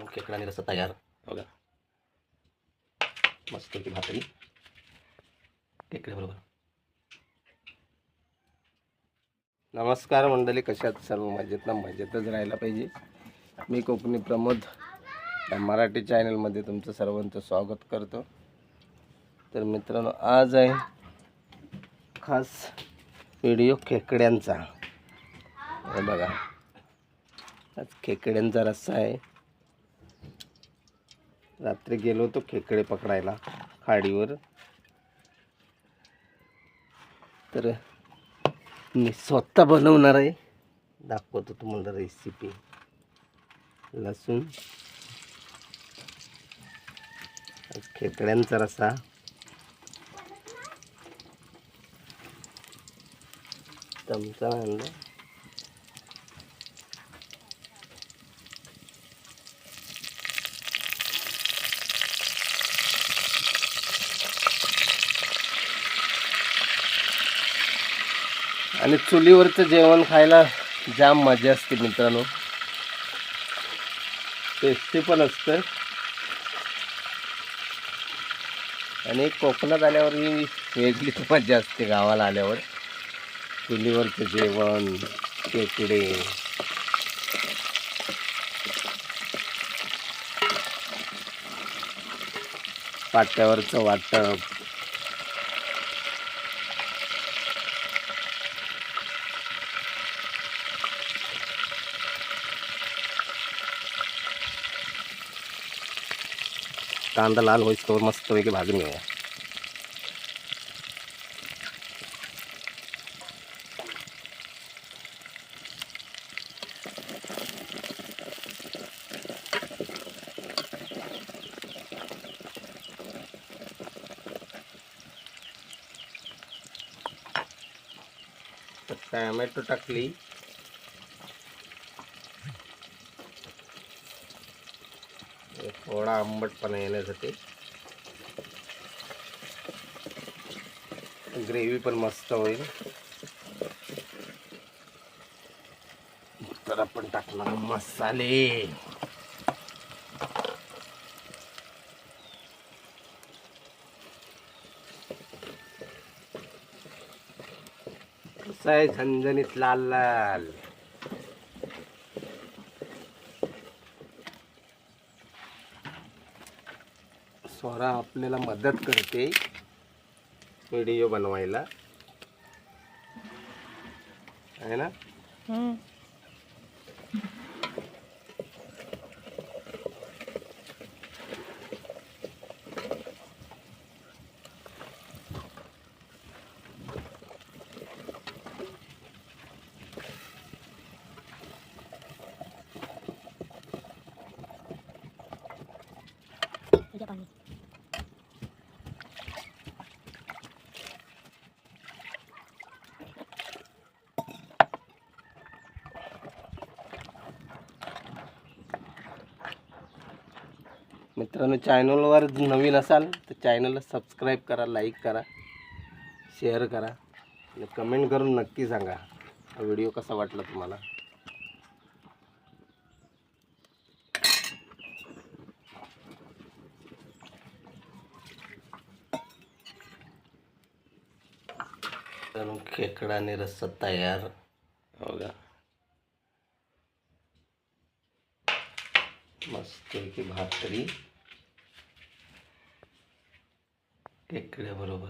तर खेकडा आणि रस्सा तयार बघा. मस्त की भाकरी खेकड्याबरोबर. नमस्कार मंडळी, कशात सर्व मजेत ना? मजेतच राहायला पाहिजे. मी कोकणी प्रमोद या मराठी चॅनलमध्ये तुमचं सर्वांचं स्वागत करतो. तर मित्रांनो, आज आहे खास व्हिडिओ खेकड्यांचा. हे बघा, आज खेकड्यांचा रस्सा आहे. रात्री गेलो होतो खेकडे पकडायला खाडीवर. तर मी स्वतः बनवणार आहे, दाखवतो तुम्हाला रेसिपी. लसूण, खेकड्यांचा रस्सा, चमचा आणला, आणि चुलीवरचं जेवण खायला जाम मजा असते मित्रांनो. टेस्टी पण असतं. आणि कोकणात आल्यावर ही वेगळीच मजा असते. गावाला आल्यावर चुलीवरचं जेवण, खेकडे, पाट्यावरचं वाटप, कांदा लाल होईस्तोवर मस्त पैकी भाजून घेऊया. टोमॅटो टाकली, थोडा आंबटपणा येण्यासाठी. ग्रेव्ही पण मस्त होईल. तर आपण टाकणार मसाले. कसं आहे, झणझणीत लाल लाल. स्वरा आपल्याला मदत करते व्हिडिओ बनवायला, आहे ना? मित्रांनो, चॅनलवर नवीन असाल तर चॅनलला सबस्क्राईब करा, लाईक करा, शेअर करा आणि कमेंट करून नक्की सांगा हा व्हिडिओ कसा वाटला तुम्हाला. तर खेकडा आणि रस्सा तयार बघा. मस्त की भाकरी खेकड्या बरोबर.